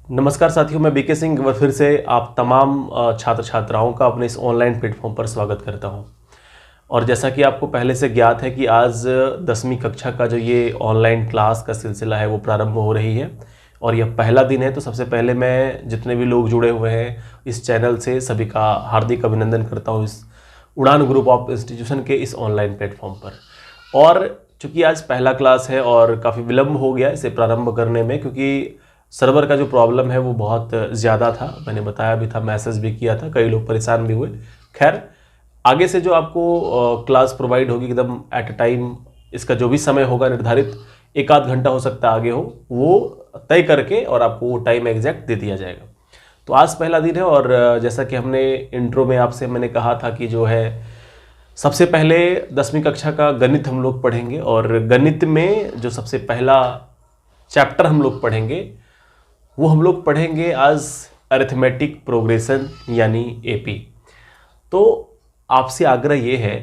नमस्कार साथियों, मैं बीके सिंह एक बार फिर से आप तमाम छात्र छात्राओं का अपने इस ऑनलाइन प्लेटफॉर्म पर स्वागत करता हूं। और जैसा कि आपको पहले से ज्ञात है कि आज 10वीं कक्षा का जो ये ऑनलाइन क्लास का सिलसिला है वो प्रारंभ हो रही है और यह पहला दिन है। तो सबसे पहले मैं जितने भी लोग जुड़े हुए हैं इस चैनल से सभी का हार्दिक अभिनंदन करता हूँ इस उड़ान ग्रुप ऑफ इंस्टीट्यूशन के इस ऑनलाइन प्लेटफॉर्म पर। और चूँकि आज पहला क्लास है और काफ़ी विलम्ब हो गया इसे प्रारंभ करने में, क्योंकि सर्वर का जो प्रॉब्लम है वो बहुत ज़्यादा था। मैंने बताया भी था, मैसेज भी किया था, कई लोग परेशान भी हुए। खैर, आगे से जो आपको क्लास प्रोवाइड होगी एकदम एट अ टाइम, इसका जो भी समय होगा निर्धारित, एक आध घंटा हो सकता है आगे हो, वो तय करके और आपको वो टाइम एग्जैक्ट दे दिया जाएगा। तो आज पहला दिन है और जैसा कि हमने इंट्रो में आपसे मैंने कहा था कि जो है सबसे पहले 10वीं कक्षा का गणित हम लोग पढ़ेंगे और गणित में जो सबसे पहला चैप्टर हम लोग पढ़ेंगे वो हम लोग पढ़ेंगे आज अरिथमेटिक प्रोग्रेशन यानी एपी। तो आपसे आग्रह ये है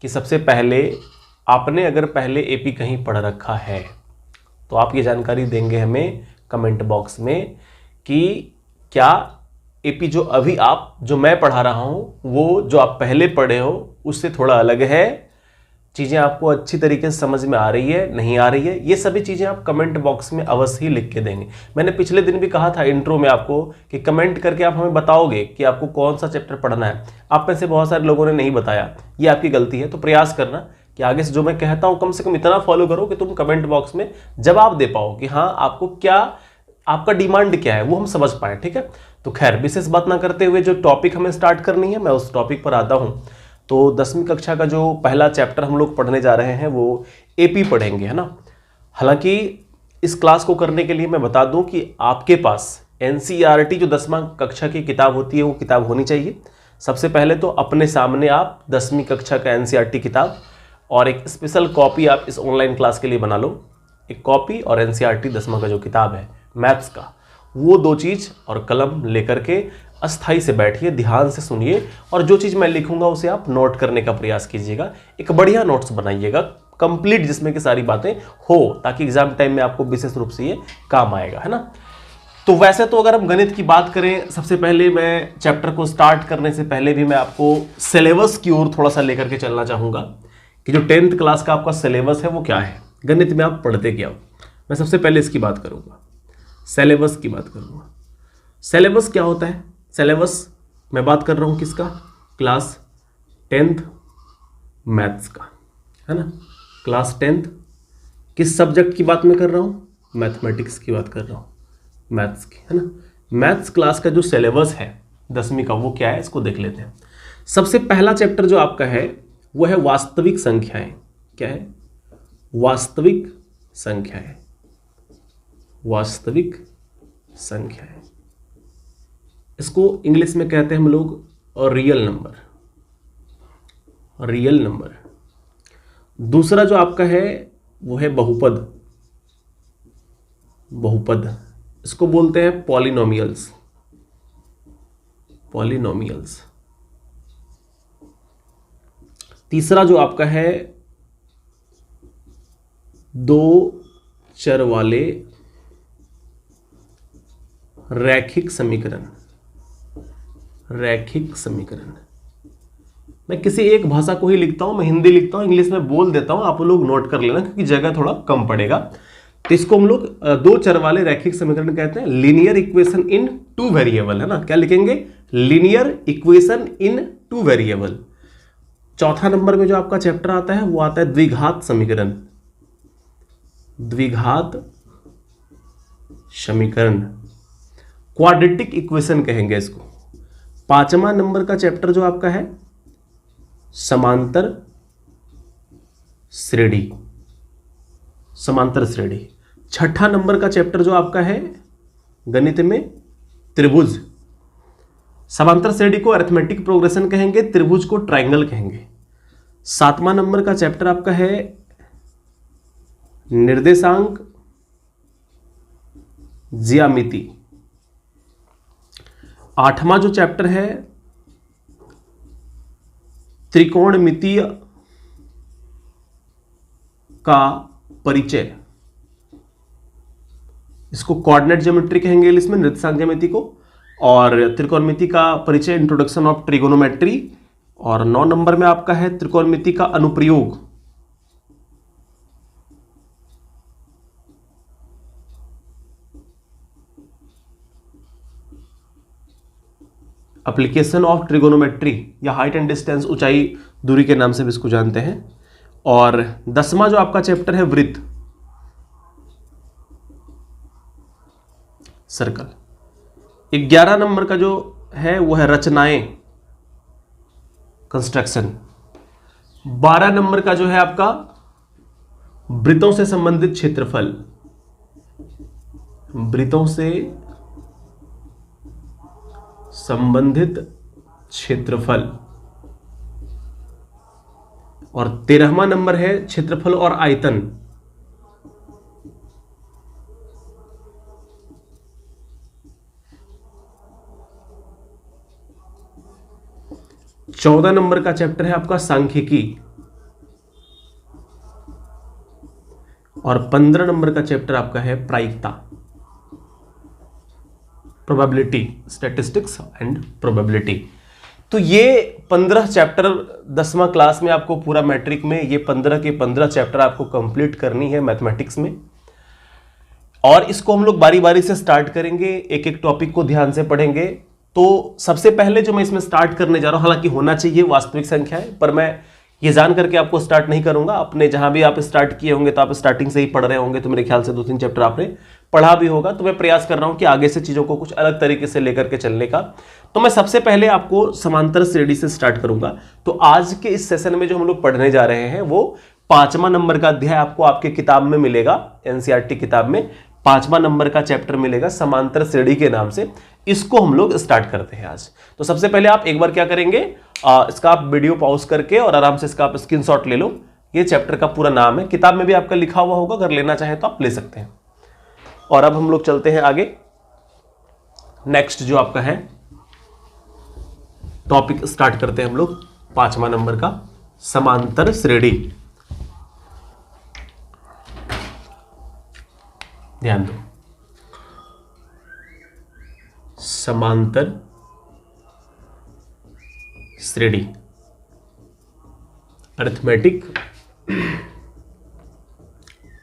कि सबसे पहले आपने अगर पहले एपी कहीं पढ़ रखा है तो आप ये जानकारी देंगे हमें कमेंट बॉक्स में कि क्या एपी जो मैं पढ़ा रहा हूँ वो जो आप पहले पढ़े हो उससे थोड़ा अलग है, चीज़ें आपको अच्छी तरीके से समझ में आ रही है, नहीं आ रही है, ये सभी चीज़ें आप कमेंट बॉक्स में अवश्य ही लिख के देंगे। मैंने पिछले दिन भी कहा था इंट्रो में आपको कि कमेंट करके आप हमें बताओगे कि आपको कौन सा चैप्टर पढ़ना है। आप में से बहुत सारे लोगों ने नहीं बताया, ये आपकी गलती है। तो प्रयास करना कि आगे से जो मैं कहता हूँ कम से कम इतना फॉलो करो कि तुम कमेंट बॉक्स में जवाब दे पाओ कि हाँ आपको क्या, आपका डिमांड क्या है, वो हम समझ पाए। ठीक है, तो खैर विशेष बात ना करते हुए जो टॉपिक हमें स्टार्ट करनी है मैं उस टॉपिक पर आता हूँ। तो 10वीं कक्षा का जो पहला चैप्टर हम लोग पढ़ने जा रहे हैं वो एपी पढ़ेंगे, है ना। हालांकि इस क्लास को करने के लिए मैं बता दूं कि आपके पास एनसीईआरटी जो 10वां कक्षा की किताब होती है वो किताब होनी चाहिए। सबसे पहले तो अपने सामने आप 10वीं कक्षा का एनसीईआरटी किताब और एक स्पेशल कॉपी आप इस ऑनलाइन क्लास के लिए बना लो। एक कॉपी और एनसीईआरटी 10वां का जो किताब है मैथ्स का, वो दो चीज़ और कलम लेकर के अस्थाई से बैठिए, ध्यान से सुनिए और जो चीज़ मैं लिखूंगा उसे आप नोट करने का प्रयास कीजिएगा। एक बढ़िया नोट्स बनाइएगा कंप्लीट, जिसमें कि सारी बातें हो, ताकि एग्जाम टाइम में आपको विशेष रूप से ये काम आएगा, है ना। तो वैसे तो अगर हम गणित की बात करें, सबसे पहले मैं चैप्टर को स्टार्ट करने से पहले भी मैं आपको सिलेबस की ओर थोड़ा सा लेकर के चलना चाहूँगा कि जो 10th क्लास का आपका सिलेबस है वो क्या है, गणित में आप पढ़ते क्या हो। मैं सबसे पहले इसकी बात करूँगा, सिलेबस की बात करूँगा। सिलेबस क्या होता है? सिलेबस मैं बात कर रहा हूँ किसका? क्लास 10th मैथ्स का, है ना। क्लास 10th किस सब्जेक्ट की बात मैं कर रहा हूँ? मैथमेटिक्स की बात कर रहा हूँ, मैथ्स की, है ना। मैथ्स क्लास का जो सिलेबस है 10वीं का वो क्या है, इसको देख लेते हैं। सबसे पहला चैप्टर जो आपका है वो है वास्तविक संख्याएं। क्या है? वास्तविक संख्याएं। वास्तविक संख्याएं, इसको इंग्लिश में कहते हैं हम लोग रियल नंबर। Real number. दूसरा जो आपका है वो है बहुपद। बहुपद, इसको बोलते हैं पॉलिनोमियल्स। पॉलिनोमियल्स। तीसरा जो आपका है दो चर वाले रैखिक समीकरण। रैखिक समीकरण। मैं किसी एक भाषा को ही लिखता हूं, मैं हिंदी लिखता हूं, इंग्लिश में बोल देता हूं, आप लोग नोट कर लेना क्योंकि जगह थोड़ा कम पड़ेगा। तो इसको हम लोग दो चर वाले रैखिक समीकरण कहते हैं। Linear equation in two variable, है ना। क्या लिखेंगे? Linear equation in two variable. चौथा नंबर में जो आपका चैप्टर आता है वो आता है द्विघात समीकरण। द्विघात समीकरण, क्वाड्रेटिक इक्वेशन कहेंगे इसको। 5वां नंबर का चैप्टर जो आपका है समांतर श्रेणी। समांतर श्रेणी। 6ठा नंबर का चैप्टर जो आपका है गणित में त्रिभुज। समांतर श्रेणी को अरिथमेटिक प्रोग्रेशन कहेंगे, त्रिभुज को ट्रायंगल कहेंगे। 7वां नंबर का चैप्टर आपका है निर्देशांक ज्यामिति। 8वां जो चैप्टर है त्रिकोणमितीय का परिचय। इसको कोऑर्डिनेट ज्योमेट्री कहेंगे इंग्लिश में, निर्देशांक ज्यामिति को। और त्रिकोणमिति का परिचय, इंट्रोडक्शन ऑफ ट्रिगोनोमेट्री। और 9 नंबर में आपका है त्रिकोणमिति का अनुप्रयोग। एप्लीकेशन ऑफ ट्रिगोनोमेट्री, या हाइट एंड डिस्टेंस, ऊंचाई दूरी के नाम से भी इसको जानते हैं। और 10वां जो आपका चैप्टर है वृत्त, सर्कल। 11 नंबर का जो है वो है रचनाएं, कंस्ट्रक्शन। 12 नंबर का जो है आपका वृत्तों से संबंधित क्षेत्रफल, वृत्तों से संबंधित क्षेत्रफल। और 13वां नंबर है क्षेत्रफल और आयतन। चौदह नंबर का चैप्टर है आपका सांख्यिकी। और 15 नंबर का चैप्टर आपका है प्रायिकता, प्रोबेबिलिटी, स्टैटिस्टिक्स एंड प्रोबेबिलिटी। तो ये 15 चैप्टर 10वां क्लास में आपको पूरा मैट्रिक में ये 15 के 15 चैप्टर आपको कंप्लीट करनी है मैथमेटिक्स में। और इसको हम लोग बारी बारी से स्टार्ट करेंगे, एक एक टॉपिक को ध्यान से पढ़ेंगे। तो सबसे पहले जो मैं इसमें स्टार्ट करने जा रहा हूं, हालांकि होना चाहिए वास्तविक संख्या है, पर मैं ये जान करके आपको स्टार्ट नहीं करूंगा। अपने जहां भी आप स्टार्ट किए होंगे तो आप स्टार्टिंग से ही पढ़ रहे होंगे, तो मेरे ख्याल से 2-3 चैप्टर आपने पढ़ा भी होगा। तो मैं प्रयास कर रहा हूं कि आगे से चीजों को कुछ अलग तरीके से लेकर के चलने का। तो मैं सबसे पहले आपको समांतर श्रेणी से स्टार्ट करूंगा। तो आज के इस सेशन में जो हम लोग पढ़ने जा रहे हैं वो 5वां नंबर का अध्याय आपको आपके किताब में मिलेगा, एनसीईआरटी किताब में 5वां नंबर का चैप्टर मिलेगा समांतर श्रेणी के नाम से। इसको हम लोग स्टार्ट करते हैं आज। तो सबसे पहले आप एक बार क्या करेंगे, इसका आप वीडियो पॉज करके और आराम से इसका आप स्क्रीनशॉट ले लो। ये चैप्टर का पूरा नाम है, किताब में भी आपका लिखा हुआ होगा, अगर लेना चाहें तो आप ले सकते हैं। और अब हम लोग चलते हैं आगे। नेक्स्ट जो आपका है टॉपिक स्टार्ट करते हैं हम लोग 5वां नंबर का, समांतर श्रेणी। ध्यान दो, समांतर श्रेणी, arithmetic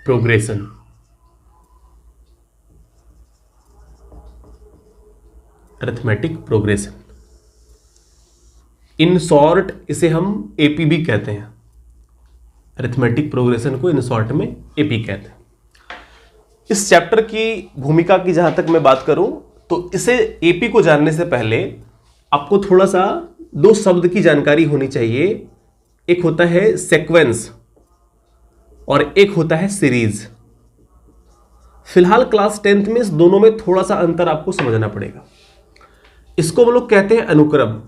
progression. Arithmetic progression, in short इसे हम एपी भी कहते हैं। अरिथमेटिक प्रोग्रेशन को इन शॉर्ट में एपी कहते हैं। इस चैप्टर की भूमिका की जहां तक मैं बात करूं तो इसे एपी को जानने से पहले आपको थोड़ा सा 2 शब्द की जानकारी होनी चाहिए। एक होता है सीक्वेंस और एक होता है सीरीज। फिलहाल क्लास 10th में इस दोनों में थोड़ा सा अंतर आपको समझना पड़ेगा। इसको हम लोग कहते हैं अनुक्रम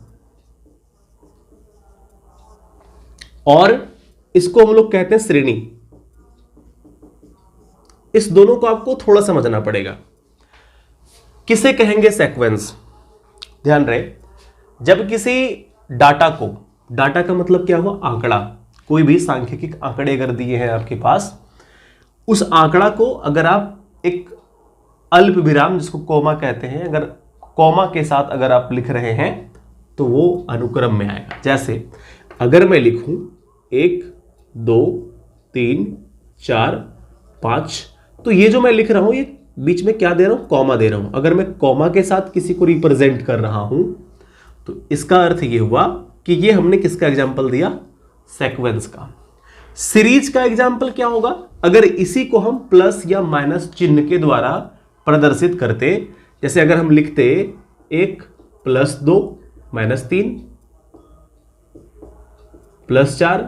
और इसको हम लोग कहते हैं श्रेणी। इस दोनों को आपको थोड़ा समझना पड़ेगा। किसे कहेंगे सीक्वेंस? ध्यान रहे, जब किसी डाटा को, डाटा का मतलब क्या हुआ, आंकड़ा, कोई भी सांख्यिकी आंकड़े अगर दिए हैं आपके पास, उस आंकड़ा को अगर आप एक अल्प विराम जिसको कोमा कहते हैं, अगर कोमा के साथ अगर आप लिख रहे हैं तो वो अनुक्रम में आएगा। जैसे अगर मैं लिखूं 1 2 3 4 5, तो ये जो मैं लिख रहा हूं ये बीच में क्या दे रहा हूं, कॉमा दे रहा हूं। अगर मैं कॉमा के साथ किसी को रिप्रेजेंट कर रहा हूं तो इसका अर्थ ये हुआ कि ये हमने किसका एग्जाम्पल दिया, सीक्वेंस का। सीरीज का एग्जाम्पल क्या होगा, अगर इसी को हम प्लस या माइनस चिन्ह के द्वारा प्रदर्शित करते। जैसे अगर हम लिखते 1 + 2 - 3 + 4,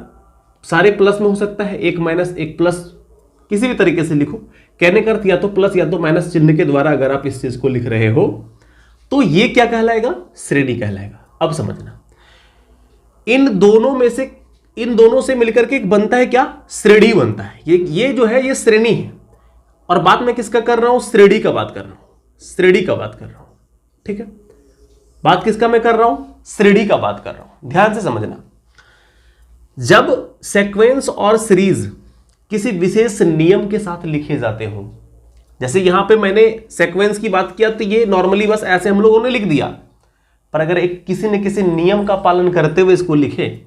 सारे प्लस में हो सकता है, 1 - 1 प्लस, किसी भी तरीके से लिखो। कहने का अर्थ या तो प्लस या तो माइनस चिन्ह के द्वारा अगर आप इस चीज को लिख रहे हो तो ये क्या कहलाएगा, श्रेणी कहलाएगा। अब समझना, इन दोनों से मिलकर के एक बनता है क्या, श्रेणी बनता है। ये जो है ये श्रेणी है। और बात मैं किसका कर रहा हूं, श्रेणी का बात कर रहा हूं, श्रेणी का बात कर रहा हूं। ठीक है, बात किसका मैं कर रहा हूं, श्रेणी का बात कर रहा हूं। ध्यान से समझना, जब सीक्वेंस और सीरीज किसी विशेष नियम के साथ लिखे जाते हो जैसे यहां पे मैंने सीक्वेंस की बात किया तो ये नॉर्मली बस ऐसे हम लोगों ने लिख दिया, पर अगर एक किसी न किसी नियम का पालन करते हुए इसको लिखे,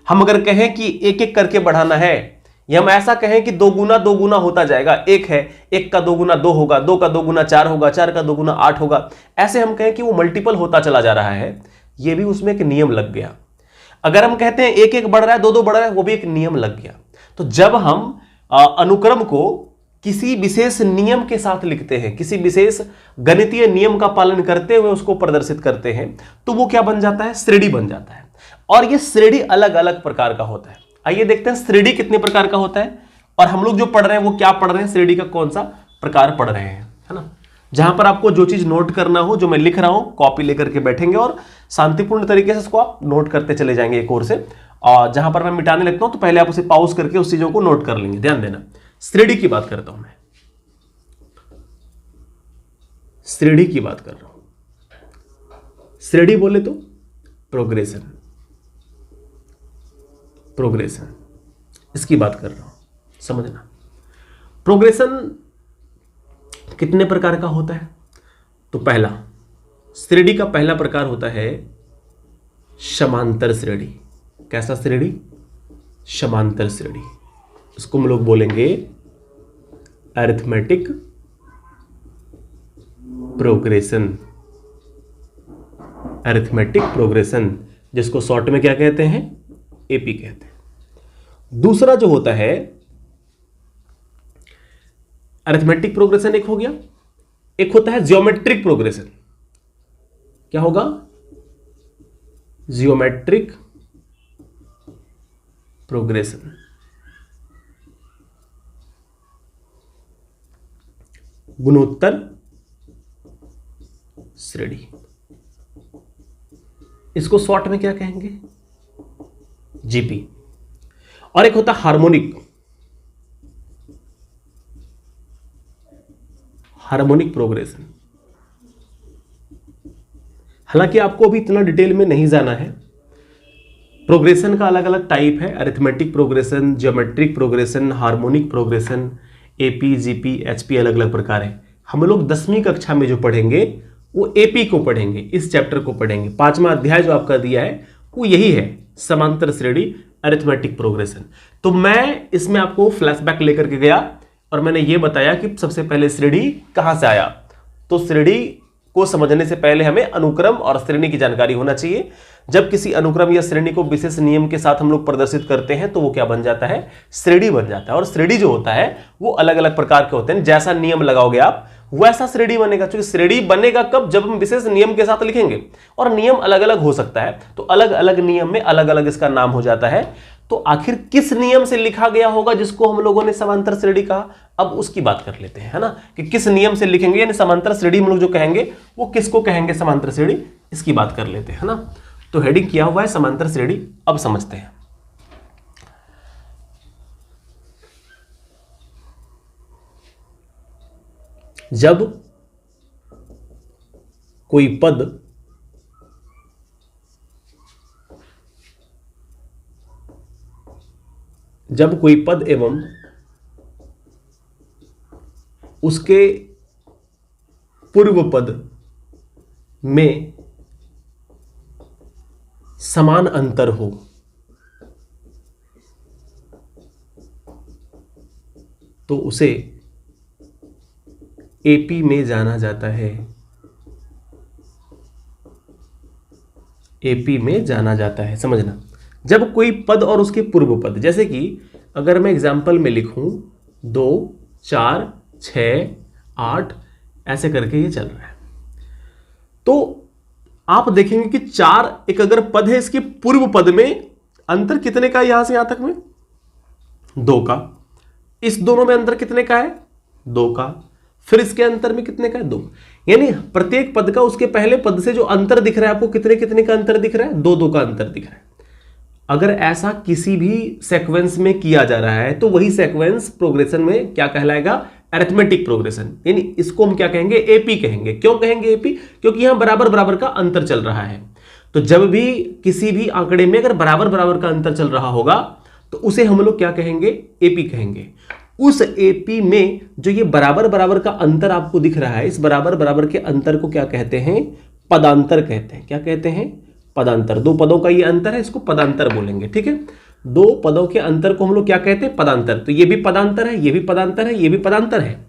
हम अगर कहें कि एक एक करके बढ़ाना है, या हम ऐसा कहें कि दो गुना होता जाएगा, एक है, एक का दो गुना दो होगा, दो का दो गुना चार होगा, चार का दो गुना आठ होगा, ऐसे हम कहें कि वो मल्टीपल होता चला जा रहा है, ये भी उसमें एक नियम लग गया। अगर हम कहते हैं एक एक बढ़ रहा है, दो दो बढ़ रहा है, वो भी एक नियम लग गया। तो जब हम अनुक्रम को किसी विशेष नियम के साथ लिखते हैं, किसी विशेष गणितीय नियम का पालन करते हुए उसको प्रदर्शित करते हैं, तो वो क्या बन जाता है, श्रेणी बन जाता है। और ये श्रेणी अलग अलग प्रकार का होता है। आइए देखते हैं श्रेणी कितने प्रकार का होता है, और हम लोग जो पढ़ रहे हैं वो क्या पढ़ रहे हैं, श्रेणी का कौन सा प्रकार पढ़ रहे हैं, है ना। जहां पर आपको जो चीज नोट करना हो, जो मैं लिख रहा हूं, कॉपी लेकर के बैठेंगे और शांतिपूर्ण तरीके से इसको आप नोट करते चले जाएंगे एक ओर से। और जहां पर मैं मिटाने लगता हूं तो पहले आप उसे पॉज करके उस चीजों को नोट कर लेंगे। ध्यान देना, श्रेणी की बात करता हूं मैं, श्रेणी की बात कर रहा हूं। श्रेणी बोले तो प्रोग्रेशन, प्रोग्रेशन इसकी बात कर रहा हूं, समझना। प्रोग्रेशन कितने प्रकार का होता है, तो पहला श्रेणी का पहला प्रकार होता है समांतर श्रेणी। कैसा श्रेणी, समांतर श्रेणी। इसको हम लोग बोलेंगे अरिथमेटिक प्रोग्रेशन, अरिथमेटिक प्रोग्रेशन, जिसको शॉर्ट में क्या कहते हैं, एपी कहते हैं। दूसरा जो होता है अरिथमेटिक प्रोग्रेशन, एक हो गया, एक होता है जियोमेट्रिक प्रोग्रेशन। क्या होगा, जियोमेट्रिक प्रोग्रेशन। गुणोत्तर श्रेणी, इसको शॉर्ट में क्या कहेंगे, जीपी। और एक होता है हार्मोनिक, हार्मोनिक प्रोग्रेशन। हालांकि आपको अभी इतना डिटेल में नहीं जाना है। प्रोग्रेशन का अलग अलग टाइप है, arithmetic progression, geometric progression, harmonic progression, AP, GP, HP, अलग अलग प्रकार है। हम लोग 10वीं कक्षा में जो पढ़ेंगे वो एपी को पढ़ेंगे, इस चैप्टर को पढ़ेंगे। 5वां अध्याय जो आपका दिया है वो यही है, समांतर श्रेणी, अरिथमेटिक प्रोग्रेशन। तो मैं इसमें आपको फ्लैशबैक लेकर के गया और मैंने ये बताया कि सबसे पहले श्रेणी कहां से आया। तो श्रेणी को समझने से पहले हमें अनुक्रम और श्रेणी की जानकारी होना चाहिए। जब किसी अनुक्रम या श्रेणी को विशेष नियम के साथ हम लोग प्रदर्शित करते हैं तो वो क्या बन जाता है, श्रेणी बन जाता है। और श्रेणी जो होता है वो अलग अलग प्रकार के होते हैं। जैसा नियम लगाओगे आप वैसा श्रेणी बनेगा। क्योंकि श्रेणी बनेगा कब, जब हम विशेष नियम के साथ लिखेंगे। और नियम अलग अलग हो सकता है, तो अलग अलग नियम में अलग अलग इसका नाम हो जाता है। तो आखिर किस नियम से लिखा गया होगा जिसको हम लोगों ने समांतर श्रेणी कहा, अब उसकी बात कर लेते हैं, है ना, कि किस नियम से लिखेंगे, यानी समांतर श्रेणी हम लोग जो कहेंगे वो किसको कहेंगे समांतर श्रेणी, इसकी बात कर लेते हैं, है ना। तो हेडिंग किया हुआ है समांतर श्रेणी, अब समझते हैं। जब कोई पद एवं उसके पूर्व पद में समान अंतर हो तो उसे एपी में जाना जाता है, एपी में जाना जाता है। समझना, जब कोई पद और उसके पूर्व पद, जैसे कि अगर मैं एग्जाम्पल में लिखूं 2, 4, 6, 8 ऐसे करके ये चल रहा है, तो आप देखेंगे कि 4 एक अगर पद है, इसके पूर्व पद में अंतर कितने का है, यहां से यहां तक में 2 का। इस दोनों में अंतर कितने का है, 2 का। फिर इसके अंतर में कितने का है, 2। यानी प्रत्येक पद का उसके पहले पद से जो अंतर दिख रहा है आपको, कितने कितने का अंतर दिख रहा है, 2-2 का अंतर दिख रहा है। अगर ऐसा किसी भी सीक्वेंस में किया जा रहा है तो वही सीक्वेंस प्रोग्रेशन में क्या कहलाएगा, अरिथमेटिक प्रोग्रेशन। यानी इसको हम क्या कहेंगे, एपी कहेंगे। क्यों कहेंगे एपी, क्योंकि यहां बराबर बराबर का अंतर चल रहा है। तो जब भी किसी भी आंकड़े में अगर बराबर बराबर का अंतर चल रहा होगा तो उसे हम लोग क्या कहेंगे, एपी कहेंगे। उस एपी में जो ये बराबर बराबर का अंतर आपको दिख रहा है, इस बराबर बराबर के अंतर को क्या कहते हैं? पदांतर कहते हैं। क्या कहते हैं? पदांतर। दो पदों का ये अंतर है, इसको पदांतर बोलेंगे। ठीक है, दो पदों के अंतर को हम लोग क्या कहते हैं? पदांतर। तो ये भी पदांतर है, ये भी पदांतर है, ये भी पदांतर है।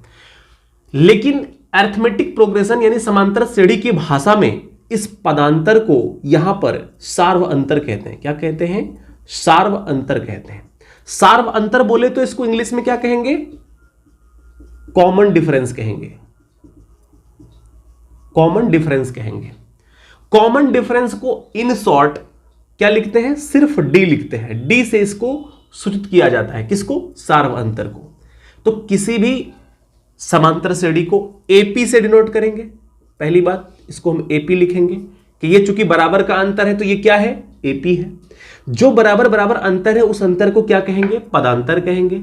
लेकिन अरिथमेटिक प्रोग्रेशन यानी समांतर श्रेणी की भाषा में इस पदांतर को यहां पर सार्व अंतर कहते हैं। क्या कहते हैं? सार्व अंतर कहते हैं। सार्व अंतर बोले तो इसको इंग्लिश में क्या कहेंगे? कॉमन डिफरेंस कहेंगे। कॉमन डिफरेंस कहेंगे। कॉमन डिफरेंस को इन शॉर्ट क्या लिखते हैं? सिर्फ डी लिखते हैं। डी से इसको सूचित किया जाता है। किसको? सार्व अंतर को। तो किसी भी समांतर श्रेणी को एपी से डिनोट करेंगे। पहली बात, इसको हम एपी लिखेंगे कि ये चूंकि बराबर का अंतर है तो ये क्या है? एपी है। जो बराबर बराबर अंतर है उस अंतर को क्या कहेंगे? पदांतर कहेंगे।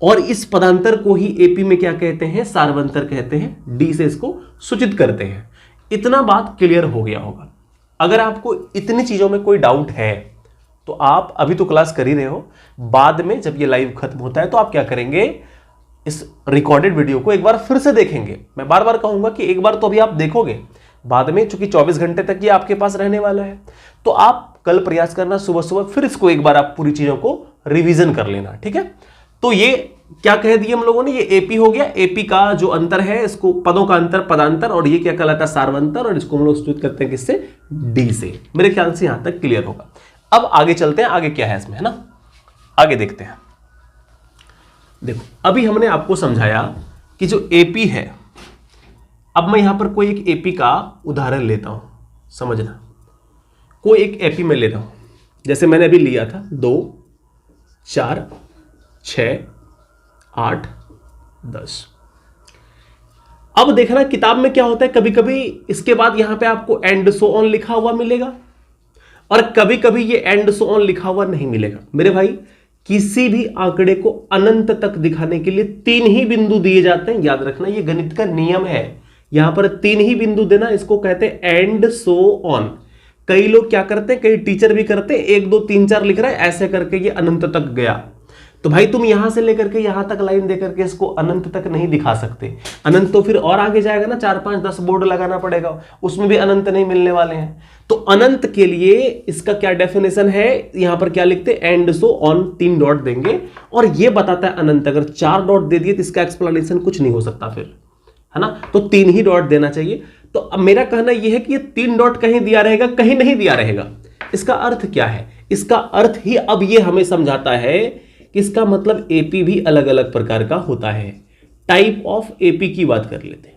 और इस पदांतर को ही एपी में क्या कहते हैं? सार्वंतर कहते हैं। डी से इसको सूचित करते हैं। इतना बात क्लियर हो गया होगा। अगर आपको इतनी चीजों में कोई डाउट है तो आप अभी तो क्लास कर ही रहे हो, बाद में जब ये लाइव खत्म होता है तो आप क्या करेंगे? इस रिकॉर्डेड वीडियो को एक बार फिर से देखेंगे। मैं बार बार कहूंगा कि एक बार तो अभी आप देखोगे, बाद में चूंकि 24 घंटे तक ये आपके पास रहने वाला है, तो आप कल प्रयास करना सुबह सुबह, फिर इसको एक बार आप पूरी चीजों को रिवीजन कर लेना। ठीक है, तो ये क्या कह दिया हम लोगों ने? ये एपी हो गया। एपी का जो अंतर है, इसको पदों का अंतर पदांतर, और ये क्या कहलाता है? सार्वंतर। और इसको हम लोग सूचित करते हैं किससे? डी से। मेरे ख्याल से यहां तक क्लियर होगा। अब आगे चलते हैं, आगे क्या है इसमें, है ना? आगे देखते हैं। देखो, अभी हमने आपको समझाया कि जो एपी है, अब मैं यहां पर कोई एक एपी का उदाहरण लेता हूं, समझना। कोई एक एपी में ले रहा हूं, जैसे मैंने अभी लिया था 2, 4, 6, 8, 10। अब देखना किताब में क्या होता है, कभी कभी इसके बाद यहां पे आपको एंड सो ऑन लिखा हुआ मिलेगा और कभी कभी ये एंड सो ऑन लिखा हुआ नहीं मिलेगा। मेरे भाई, किसी भी आंकड़े को अनंत तक दिखाने के लिए 3 ही बिंदु दिए जाते हैं। याद रखना, ये गणित का नियम है। यहां पर 3 ही बिंदु देना, इसको कहते हैं एंड सो ऑन। कई लोग क्या करते हैं, कई टीचर भी करते हैं, 1 2 3 4 लिख रहा है, ऐसे करके ये अनंत तक गया। तो भाई तुम यहां से लेकर के यहां तक लाइन देकर के इसको अनंत तक नहीं दिखा सकते। अनंत तो फिर और आगे जाएगा ना, 4 5 10 बोर्ड लगाना पड़ेगा, उसमें भी अनंत नहीं मिलने वाले हैं। तो अनंत के लिए इसका क्या डेफिनेशन है, यहां पर क्या लिखते हैं? एंड सो ऑन, 3 डॉट देंगे और ये बताता है अनंत। अगर 4 डॉट दे दिए तो इसका एक्सप्लेनेशन कुछ नहीं हो सकता फिर, है ना? तो 3 ही डॉट देना चाहिए। तो अब मेरा कहना यह है कि ये 3 डॉट कहीं दिया रहेगा, कहीं नहीं दिया रहेगा। इसका अर्थ क्या है? इसका अर्थ ही अब ये हमें समझाता है कि इसका मतलब एपी भी अलग अलग प्रकार का होता है। टाइप ऑफ एपी की बात कर लेते हैं।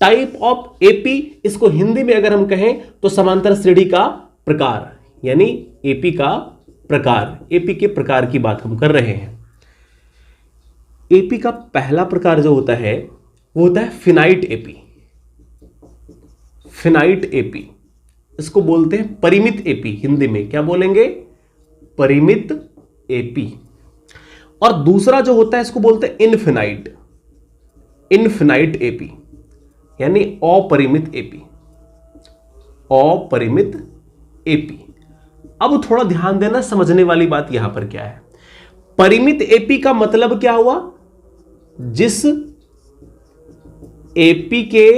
टाइप ऑफ एपी, इसको हिंदी में अगर हम कहें तो समांतर श्रेणी का प्रकार, यानी एपी का प्रकार, एपी के प्रकार की बात हम कर रहे हैं। एपी का पहला प्रकार जो होता है वो होता है फिनाइट एपी। फिनाइट एपी, इसको बोलते हैं परिमित एपी। हिंदी में क्या बोलेंगे? परिमित एपी। और दूसरा जो होता है इसको बोलते हैं इनफिनाइट, इनफिनाइट एपी, यानी अपरिमित एपी, अपरिमित एपी। अब थोड़ा ध्यान देना, समझने वाली बात यहां पर क्या है। परिमित एपी का मतलब क्या हुआ? जिस एपी के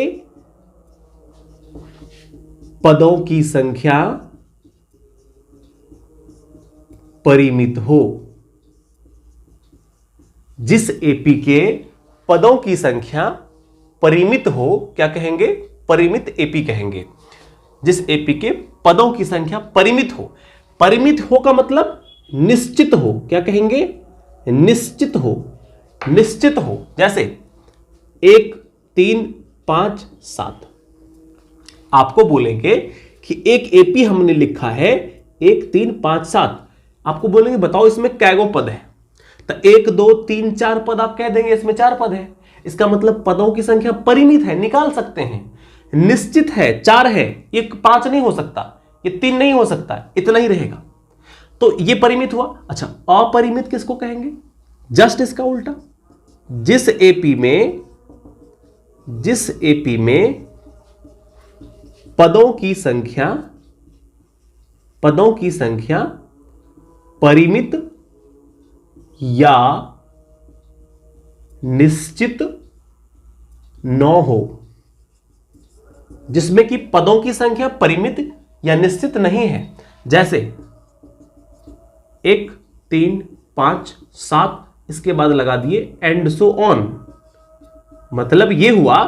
पदों की संख्या परिमित हो, जिस एपी के पदों की संख्या परिमित हो, क्या कहेंगे? परिमित एपी कहेंगे। जिस एपी के पदों की संख्या परिमित हो। परिमित हो का मतलब निश्चित हो। क्या कहेंगे? निश्चित हो, निश्चित हो। जैसे 1 3 5 7, आपको बोलेंगे कि एक एपी हमने लिखा है 1 3 5 7, आपको बोलेंगे बताओ इसमें कैगो पद है, तो 1 2 3 4 पद आप कह देंगे, इसमें 4 पद है। इसका मतलब पदों की संख्या परिमित है, निकाल सकते हैं, निश्चित है, 4 है, ये 5 नहीं हो सकता, ये 3 नहीं हो सकता, इतना ही रहेगा। तो ये परिमित हुआ। अच्छा, अपरिमित किसको कहेंगे? जस्ट इसका उल्टा। जिस एपी में पदों की संख्या परिमित या निश्चित न हो, जिसमें कि पदों की संख्या परिमित या निश्चित नहीं है। जैसे 1 3 5 7, इसके बाद लगा दिए एंड सो ऑन। मतलब यह हुआ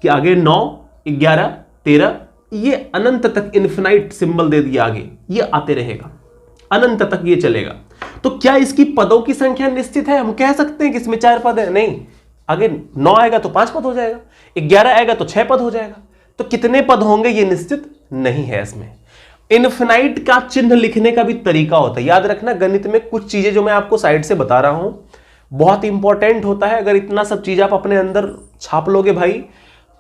कि आगे 9 11 13, ये अनंत तक इन्फिनाइट सिंबल दे दिया, आगे ये आते रहेगा, अनंत तक ये चलेगा। तो क्या इसकी पदों की संख्या निश्चित है? हम कह सकते हैं कि इसमें 4 पद है? नहीं, आगे 9 आएगा तो 5 पद हो जाएगा, 11 आएगा तो 6 पद हो जाएगा। तो कितने पद होंगे ये निश्चित नहीं है। इसमें इन्फिनाइट का चिन्ह लिखने का भी तरीका होता है। याद रखना, गणित में कुछ चीजें जो मैं आपको साइड से बता रहा हूं बहुत इंपॉर्टेंट होता है। अगर इतना सब चीज आप अपने अंदर छाप लोगे भाई,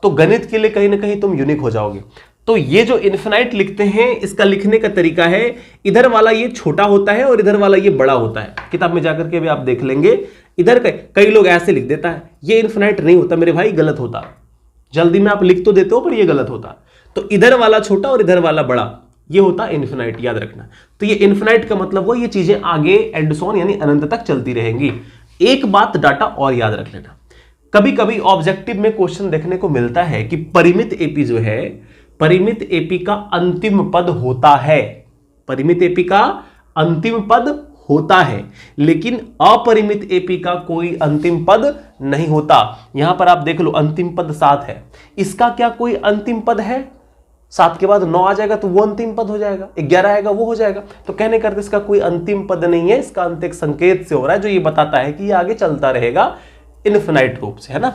तो गणित के लिए कहीं ना कहीं तुम यूनिक हो जाओगे। तो ये जो इन्फिनाइट लिखते हैं, इसका लिखने का तरीका है, इधर वाला ये छोटा होता है और इधर वाला ये बड़ा होता है। किताब में जाकर के भी आप देख लेंगे, इधर कई लोग ऐसे लिख देता है, ये इन्फिनाइट नहीं होता मेरे भाई, गलत होता। जल्दी में आप लिख तो देते हो पर ये गलत होता। तो इधर वाला छोटा और इधर वाला बड़ा, ये होता इन्फिनाइट, याद रखना। तो ये इन्फिनाइट का मतलब वो ये चीजें आगे एंड सो ऑन यानी अनंत तक चलती रहेंगी। एक बात डाटा और याद रख लेना, कभी कभी ऑब्जेक्टिव में क्वेश्चन देखने को मिलता है कि परिमित एपी जो है, परिमित एपी का अंतिम पद होता है, परिमित एपी का अंतिम पद होता है, लेकिन अपरिमित एपी का कोई अंतिम पद नहीं होता। यहां पर आप देख लो, अंतिम पद 7 है, इसका क्या कोई अंतिम पद है? 7 के बाद 9 आ जाएगा तो वो अंतिम पद हो जाएगा, 11 आएगा वो हो जाएगा। तो कहने करते इसका कोई अंतिम पद नहीं है, इसका अंत एक संकेत से हो रहा है जो ये बताता है कि ये आगे चलता रहेगा इन्फिनाइट रूप से, है ना।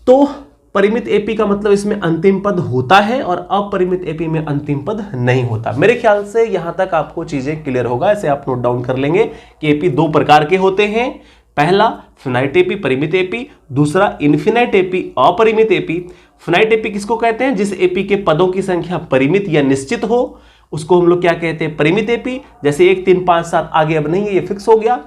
तो परिमित एपी का मतलब इसमें अंतिम पद होता है और अपरिमित एपी में अंतिम पद नहीं होता। मेरे ख्याल से यहां तक आपको चीजें क्लियर होगा। इसे आप नोट डाउन कर लेंगे कि एपी 2 प्रकार के होते हैं। पहला फिनाइट एपी परिमित एपी, दूसरा इन्फिनाइट एपी अपरिमित एपी। फिनाइट एपी किसको कहते हैं? जिस एपी के पदों की संख्या परिमित या निश्चित हो, उसको हम लोग क्या कहते हैं? परिमित एपी। जैसे 1 3 5 7 आगे अब नहीं है, ये फिक्स हो गया।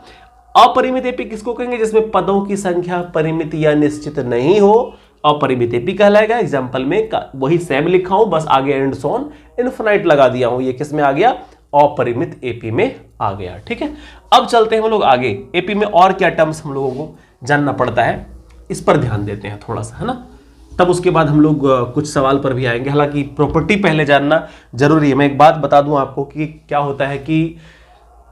अपरिमित एपी किसको कहेंगे? जिसमें पदों की संख्या परिमित या निश्चित नहीं हो, अपरिमित एपी कहलाएगा। एग्जांपल में वही सेम लिखा हूं, बस आगे एंड सो ऑन इनफिनाइट लगा दिया हूं। ये किस में आ गया? अपरिमित एपी में आ गया। ठीक है, अब चलते हैं हम लोग आगे। एपी में और क्या टर्म्स हम लोगों को जानना पड़ता है, इस पर ध्यान देते हैं थोड़ा सा, है ना। तब उसके बाद हम लोग कुछ सवाल पर भी आएंगे। हालांकि प्रॉपर्टी पहले जानना जरूरी है। मैं एक बात बता दूं आपको कि क्या होता है कि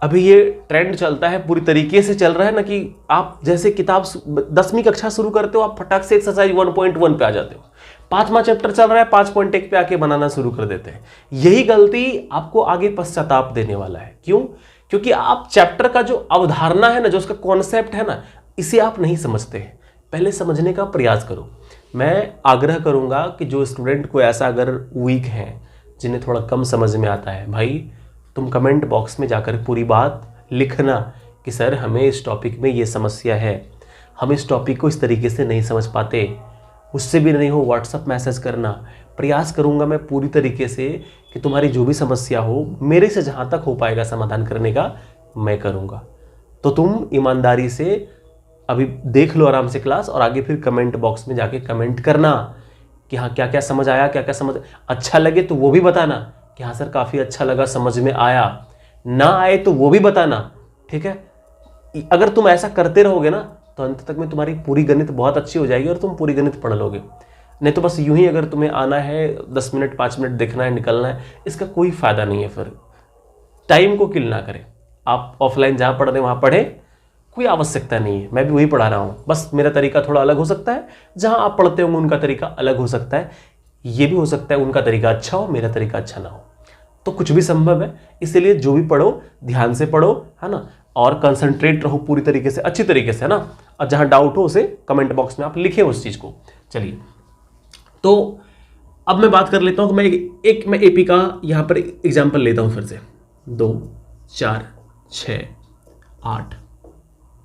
अभी ये ट्रेंड चलता है, पूरी तरीके से चल रहा है ना, कि आप जैसे किताब 10वीं कक्षा शुरू करते हो, आप फटाक से एक्सरसाइज 1.1 पे आ जाते हो। 5वां चैप्टर चल रहा है, 5.1 पे आके बनाना शुरू कर देते हैं। यही गलती आपको आगे पश्चाताप देने वाला है। क्यों? क्योंकि आप चैप्टर का जो अवधारणा है ना, जो उसका कॉन्सेप्ट है ना, इसे आप नहीं समझते हैं। पहले समझने का प्रयास करो। मैं आग्रह करूंगा कि जो स्टूडेंट को ऐसा अगर वीक है, जिन्हें थोड़ा कम समझ में आता है, भाई तुम कमेंट बॉक्स में जाकर पूरी बात लिखना कि सर हमें इस टॉपिक में ये समस्या है, हम इस टॉपिक को इस तरीके से नहीं समझ पाते। उससे भी नहीं हो, व्हाट्सएप मैसेज करना। प्रयास करूंगा मैं पूरी तरीके से कि तुम्हारी जो भी समस्या हो, मेरे से जहाँ तक हो पाएगा समाधान करने का मैं करूँगा। तो तुम ईमानदारी से अभी देख लो आराम से क्लास, और आगे फिर कमेंट बॉक्स में जाके कमेंट करना कि हाँ क्या क्या समझ आया, क्या क्या समझ अच्छा लगे तो वो भी बताना कि हाँ सर काफ़ी अच्छा लगा, समझ में आया। ना आए तो वो भी बताना, ठीक है। अगर तुम ऐसा करते रहोगे ना, तो अंत तक में तुम्हारी पूरी गणित बहुत अच्छी हो जाएगी और तुम पूरी गणित पढ़ लोगे। नहीं तो बस यूं ही अगर तुम्हें आना है 10 मिनट 5 मिनट देखना है, निकलना है, इसका कोई फायदा नहीं है। फिर टाइम को किल ना करें। आप ऑफलाइन जहाँ पढ़ रहे हैं वहाँ पढ़ें, कोई आवश्यकता नहीं है। मैं भी वही पढ़ा रहा हूँ, बस मेरा तरीका थोड़ा अलग हो सकता है। जहाँ आप पढ़ते होंगे उनका तरीका अलग हो सकता है। ये भी हो सकता है उनका तरीका अच्छा हो, मेरा तरीका अच्छा ना हो, तो कुछ भी संभव है। इसलिए जो भी पढ़ो ध्यान से पढ़ो, है ना, और कंसंट्रेट रहो पूरी तरीके से, अच्छी तरीके से, है ना। और जहां डाउट हो उसे कमेंट बॉक्स में आप लिखें उस चीज को। चलिए, तो अब मैं बात कर लेता हूं कि मैं एपी का यहां पर एग्जांपल लेता हूं फिर से। 2 4 6 8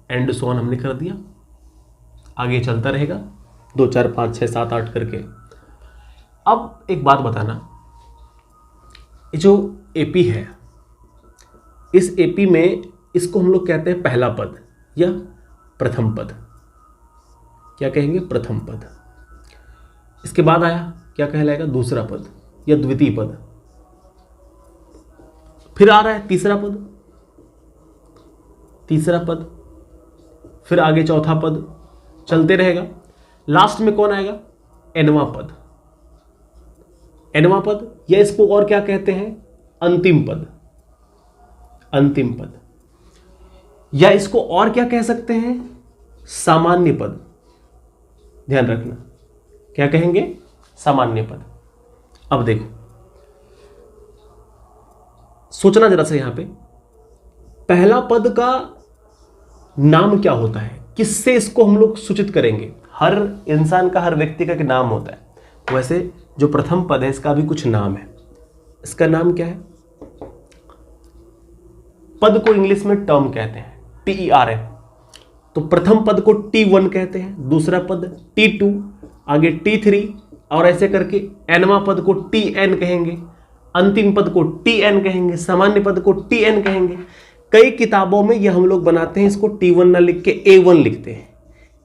एंड सो ऑन हमने कर दिया, आगे चलता रहेगा 2 4 5 6 7 8 करके। अब एक बात बताना, जो एपी है, इस एपी में इसको हम लोग कहते हैं पहला पद या प्रथम पद। क्या कहेंगे? प्रथम पद। इसके बाद आया क्या कहलाएगा? दूसरा पद या द्वितीय पद। फिर आ रहा है तीसरा पद, तीसरा पद, फिर आगे चौथा पद, चलते रहेगा। लास्ट में कौन आएगा? एनवा पद। एनवा पद, या इसको और क्या कहते हैं? अंतिम पद। अंतिम पद, या इसको और क्या कह सकते हैं? सामान्य पद। ध्यान रखना, क्या कहेंगे? सामान्य पद। अब देखो, सोचना जरा सा, यहां पे पहला पद का नाम क्या होता है? किससे इसको हम लोग सूचित करेंगे? हर इंसान का, हर व्यक्ति का एक नाम होता है। वैसे जो प्रथम पद है इसका भी कुछ नाम है। इसका नाम क्या है? पद को इंग्लिश में टर्म कहते हैं, TERM। तो प्रथम पद को T1 कहते हैं, दूसरा पद T2, आगे T3, और ऐसे करके एनवा पद को TN कहेंगे, अंतिम पद को TN कहेंगे, सामान्य पद को TN कहेंगे। कई किताबों में ये हम लोग बनाते हैं, इसको T1 ना लिख के A1 लिखते हैं,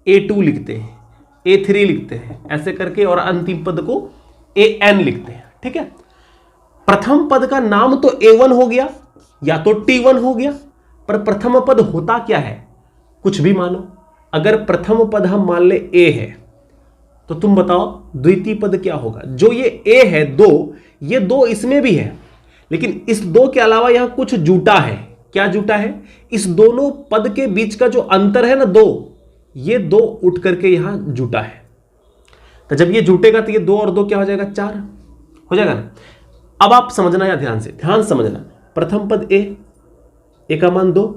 A2 लिखते हैं, A3 लिखते हैं, ऐसे करके, और अंतिम पद को AN लिखते हैं। ठीक है, प्रथम पद का नाम तो A1 हो गया या तो T1 हो गया, पर प्रथम पद होता क्या है? कुछ भी मानो। अगर प्रथम पद हम मान ले A है, तो तुम बताओ द्वितीय पद क्या होगा? जो ये A है 2, ये 2 इसमें भी है, लेकिन इस 2 के अलावा यहां कुछ जुटा है। क्या जुटा है? इस दोनों पद के बीच का जो अंतर है ना 2, ये 2 उठ करके यहां जुटा है। तो जब ये जुटेगा तो ये 2 और 2 क्या हो जाएगा? 4 हो जाएगा ना। अब आप समझना, या ध्यान से, ध्यान समझना, प्रथम पद A का मान 2,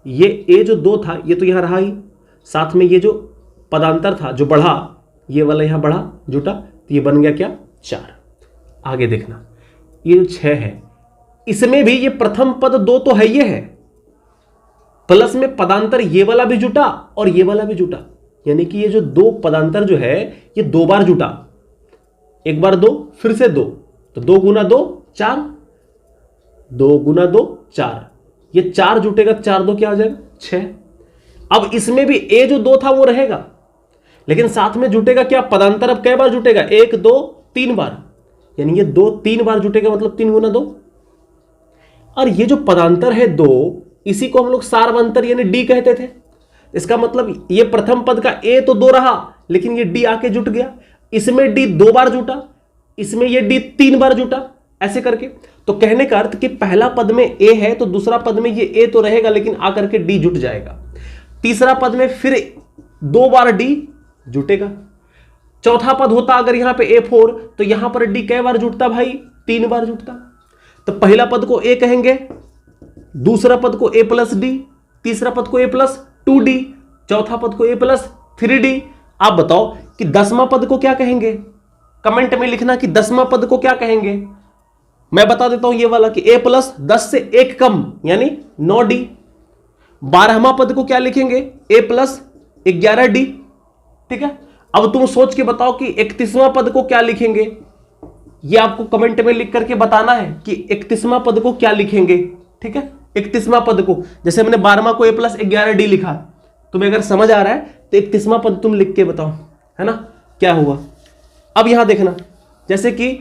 ये A जो 2 था ये तो यहां रहा ही, साथ में ये जो पदांतर था जो बढ़ा, ये वाला यहां बढ़ा, जुटा, तो ये बन गया क्या? 4। आगे देखना, ये जो 6 है, इसमें भी ये प्रथम पद 2 तो है, ये है, प्लस में पदांतर ये वाला भी जुटा और ये वाला भी जुटा, यानी कि ये जो 2 पदांतर जो है ये 2 बार जुटा। एक बार 2, फिर से 2, तो 2 गुना 2 4, 2 गुना 2 4, ये 4 जुटेगा, 4 2 क्या हो जाएगा? 6। अब इसमें भी A जो 2 था वो रहेगा, लेकिन साथ में जुटेगा क्या? पदांतर। अब कै बार जुटेगा? 1 2 3 बार, यानी ये 2 3 बार जुटेगा, मतलब 3 गुना 2। और ये जो पदांतर है 2, इसी को हम लोग सार्वंतर यानी D कहते थे। इसका मतलब ये प्रथम पद का A तो 2 रहा, लेकिन ये D आके जुट गया, इसमें D 2 बार जुटा, इसमें ये D 3 बार जुटा, ऐसे करके। तो कहने का अर्थ कि पहला पद में A है तो दूसरा पद में ये A तो रहेगा, लेकिन आकर के D जुट जाएगा। तीसरा पद में फिर 2 बार D जुटेगा। चौथा पद होता अगर यहां पे A4, तो यहां पर D कै बार जुटता भाई? 3 बार जुटता। तो पहला पद को A कहेंगे, दूसरा पद को A प्लस D, तीसरा पद को A प्लस 2D, चौथा पद को A प्लस 3D। आप बताओ कि 10वां पद को क्या कहेंगे? कमेंट में लिखना कि 10वां पद को क्या कहेंगे। मैं बता देता हूं ये वाला कि A प्लस 10 से 1 कम, यानी 9D। 12वां पद को क्या लिखेंगे? A plus 11D। ठीक है, अब तुम सोच के बताओ कि 31वां पद को क्या लिखेंगे। ये आपको कमेंट में लिख करके बताना है कि 31वां पद को क्या लिखेंगे। ठीक है, 31वां पद को, जैसे मैंने 12वां को A प्लस 11D लिखा, तुम्हें अगर समझ आ रहा है तो 31वां पद तुम लिख के बताओ, है ना, क्या हुआ। अब यहां देखना, जैसे कि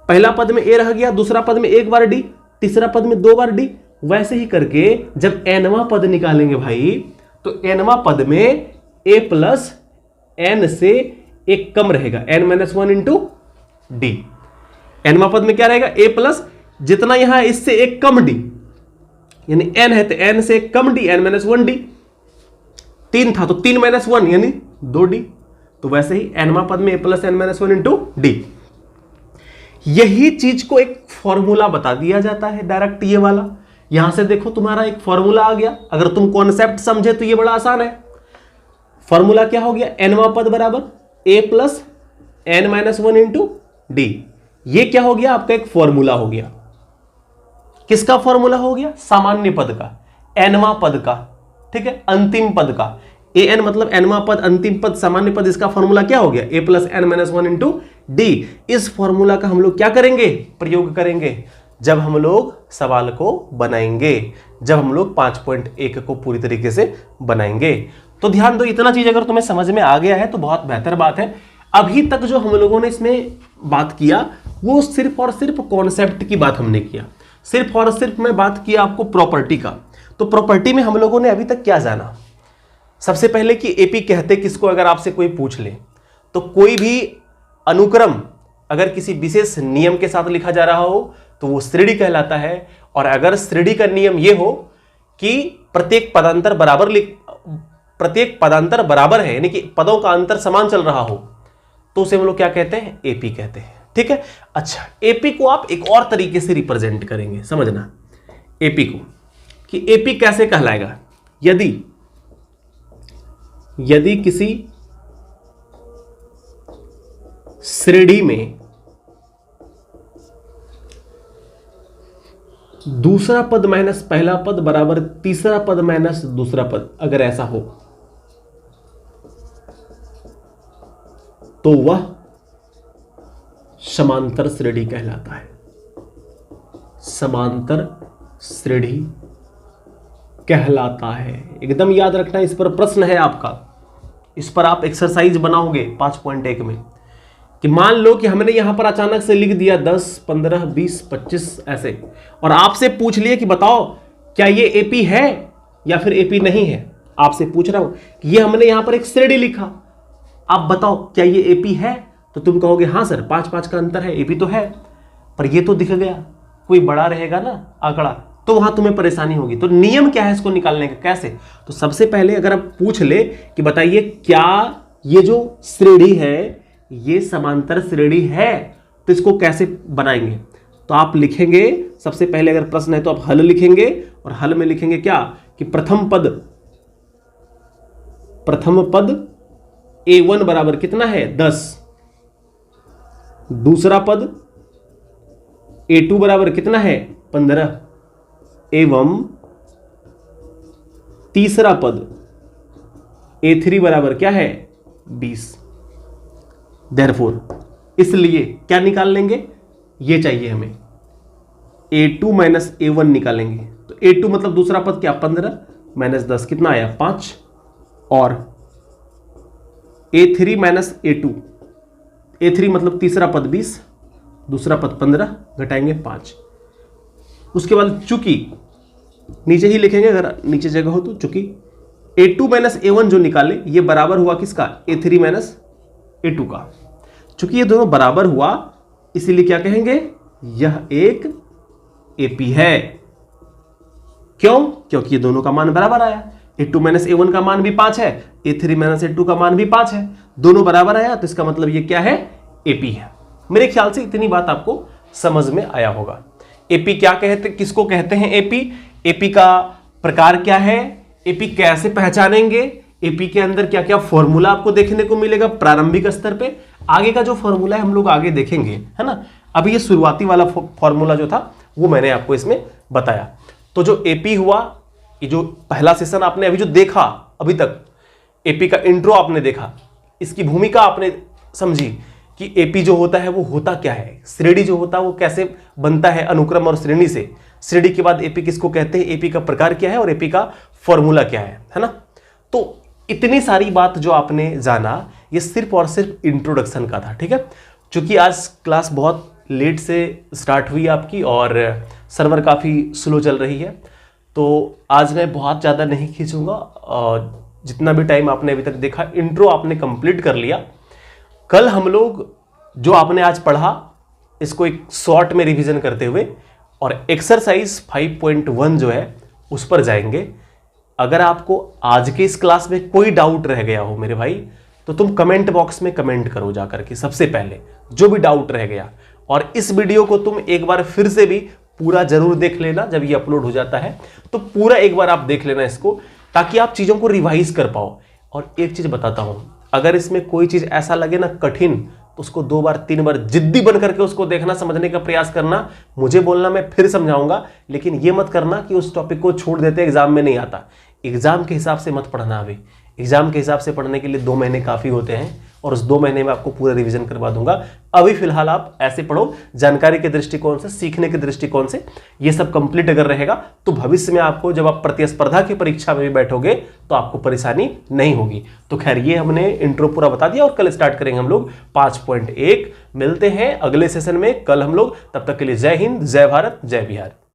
पहला पद में A रह गया, दूसरा पद में 1 बार D, तीसरा पद में 2 बार D, वैसे ही करके जब nवां पद निकालेंगे भाई, तो nवां पद में A प्लस n से 1 कम रहेगा, n-1 इंटू D। nवां पद में क्या रहेगा? A प्लस जितना यहां इससे 1 कम D, यानी n है तो n से 1 कम D, n-1D। 3 था तो 3-1 यानी 2D। तो वैसे ही nवां पद में A plus n-1 into D। यही चीज को एक फॉर्मूला बता दिया जाता है डायरेक्ट, ये वाला। यहां से देखो तुम्हारा एक फॉर्मूला आ गया। अगर तुम कॉन्सेप्ट समझे तो ये बड़ा आसान है। फॉर्मूला क्या हो गया? nवां पद बराबर A plus n-1 into D। ये क्या हो गया? आपका एक फॉर्मूला हो गया। किसका फॉर्मूला हो गया? सामान्य पद का, nवां पद का। ठीक है, अंतिम पद का। an मतलब nवां पद, अंतिम पद, सामान्य पद। इसका फॉर्मूला क्या हो गया? A plus n-1 into D। इस फॉर्मूला का हम लोग क्या करेंगे? प्रयोग करेंगे जब हम लोग सवाल को बनाएंगे, जब हम लोग 5.1 को पूरी तरीके से बनाएंगे। तो ध्यान दो, इतना चीज अगर तुम्हें समझ में आ गया है तो बहुत बेहतर बात है। अभी तक जो हम लोगों ने इसमें बात किया वो सिर्फ और सिर्फ कॉन्सेप्ट की बात हमने किया, सिर्फ और सिर्फ मैं बात किया आपको प्रॉपर्टी का। तो प्रॉपर्टी में हम लोगों ने अभी तक क्या जाना? सबसे पहले कि एपी कहते किसको अगर आपसे कोई पूछ ले, तो कोई भी अनुक्रम अगर किसी विशेष नियम के साथ लिखा जा रहा हो तो वो श्रेणी कहलाता है। और अगर श्रेणी का नियम ये हो कि प्रत्येक पदांतर बराबर है, यानी कि पदों का अंतर समान चल रहा हो, तो उसे हम लोग क्या कहते हैं? एपी कहते हैं। ठीक है। अच्छा, एपी को आप एक और तरीके से रिप्रेजेंट करेंगे, समझना एपी को कि एपी कैसे कहलाएगा। यदि किसी श्रेणी में दूसरा पद माइनस पहला पद बराबर तीसरा पद माइनस दूसरा पद, अगर ऐसा हो तो वह समांतर श्रेणी कहलाता है। समांतर श्रेणी कहलाता है। एकदम याद रखना, इस पर प्रश्न है आपका, इस पर आप एक्सरसाइज बनाओगे 5.1 में कि मान लो कि हमने यहां पर अचानक से लिख दिया 10, 15, 20, 25 ऐसे, और आपसे पूछ लिए कि बताओ क्या ये एपी है या फिर एपी नहीं है। आपसे पूछ रहा हूं कि ये हमने यहां पर एक श्रेणी लिखा, आप बताओ क्या ये एपी है, तो तुम कहोगे हाँ सर 5-5 का अंतर है, एपी तो है, पर ये तो दिख गया, कोई बड़ा रहेगा ना आंकड़ा, तो वहां तुम्हें परेशानी होगी। तो नियम क्या है इसको निकालने का, कैसे? तो सबसे पहले अगर आप पूछ ले कि बताइए क्या ये जो श्रेणी है ये समांतर श्रेणी है, तो इसको कैसे बनाएंगे, तो आप लिखेंगे सबसे पहले, अगर प्रश्न है तो आप हल लिखेंगे, और हल में लिखेंगे क्या कि प्रथम पद a1 बराबर कितना है 10, दूसरा पद a2 बराबर कितना है 15, एवं तीसरा पद a3 बराबर क्या है 20। देयरफॉर इसलिए क्या निकाल लेंगे, ये चाहिए हमें, a2 माइनस a1 निकालेंगे। तो a2 मतलब दूसरा पद क्या 15 माइनस 10 कितना आया 5, और a3 माइनस a2, a3 मतलब तीसरा पद 20, दूसरा पद 15, घटाएंगे 5। उसके बाद चूंकि नीचे ही लिखेंगे, अगर नीचे जगह हो तो चूंकि a2 माइनस a1 जो निकाले ये बराबर हुआ किसका, a3 माइनस a2 का। चूंकि ये दोनों बराबर हुआ इसीलिए क्या कहेंगे, यह एक एपी है। क्यों? क्योंकि ये दोनों का मान बराबर आया, a2 माइनस a1 का मान भी 5 है, a3 माइनस a2 का मान भी 5 है, दोनों बराबर आया, तो इसका मतलब ये क्या है, एपी है। मेरे ख्याल से इतनी बात आपको समझ में आया होगा। एपी क्या कहते, किसको कहते हैं एपी, एपी का प्रकार क्या है, एपी कैसे पहचानेंगे, एपी के अंदर क्या क्या फॉर्मूला आपको देखने को मिलेगा प्रारंभिक स्तर पे। आगे का जो फॉर्मूला है हम लोग आगे देखेंगे, है ना। अभी ये शुरुआती वाला फॉर्मूला जो था वो मैंने आपको इसमें बताया। तो जो एपी हुआ, ये जो पहला सेशन आपने अभी जो देखा, अभी तक एपी का इंट्रो आपने देखा, इसकी भूमिका आपने समझी कि एपी जो होता है वो होता क्या है, श्रेणी जो होता है वो कैसे बनता है अनुक्रम और श्रेणी से, श्रेणी के बाद एपी किसको कहते हैं, एपी का प्रकार क्या है और एपी का फॉर्मूला क्या है ना। तो इतनी सारी बात जो आपने जाना ये सिर्फ और सिर्फ इंट्रोडक्शन का था। ठीक है, चूंकि आज क्लास बहुत लेट से स्टार्ट हुई आपकी और सर्वर काफ़ी स्लो चल रही है, तो आज मैं बहुत ज़्यादा नहीं खींचूंगा। जितना भी टाइम आपने अभी तक देखा, इंट्रो आपने कंप्लीट कर लिया। कल हम लोग जो आपने आज पढ़ा इसको एक शॉर्ट में रिवीजन करते हुए और एक्सरसाइज 5.1 जो है उस पर जाएंगे। अगर आपको आज के इस क्लास में कोई डाउट रह गया हो मेरे भाई, तो तुम कमेंट बॉक्स में कमेंट करो जाकर के सबसे पहले जो भी डाउट रह गया। और इस वीडियो को तुम एक बार फिर से भी पूरा जरूर देख लेना, जब ये अपलोड हो जाता है तो पूरा एक बार आप देख लेना इसको, ताकि आप चीज़ों को रिवाइज कर पाओ। और एक चीज़ बताता हूँ, अगर इसमें कोई चीज़ ऐसा लगे ना कठिन, तो उसको 2 बार 3 बार जिद्दी बन करके उसको देखना, समझने का प्रयास करना। मुझे बोलना, मैं फिर समझाऊंगा, लेकिन ये मत करना कि उस टॉपिक को छोड़ देते एग्जाम में नहीं आता। एग्जाम के हिसाब से मत पढ़ना। अभी एग्जाम के हिसाब से पढ़ने के लिए 2 महीने काफ़ी होते हैं और उस 2 महीने में आपको पूरा रिवीजन करवा दूंगा। अभी फिलहाल आप ऐसे पढ़ो, जानकारी के दृष्टिकोण से, सीखने के दृष्टिकोण से ये सब कंप्लीट अगर रहेगा तो भविष्य में आपको जब आप प्रतिस्पर्धा की परीक्षा में भी बैठोगे तो आपको परेशानी नहीं होगी। तो खैर, ये हमने इंट्रो पूरा बता दिया और कल स्टार्ट करेंगे हम लोग 5.1। मिलते हैं अगले सेशन में कल हम लोग। तब तक के लिए जय हिंद, जय भारत, जय बिहार।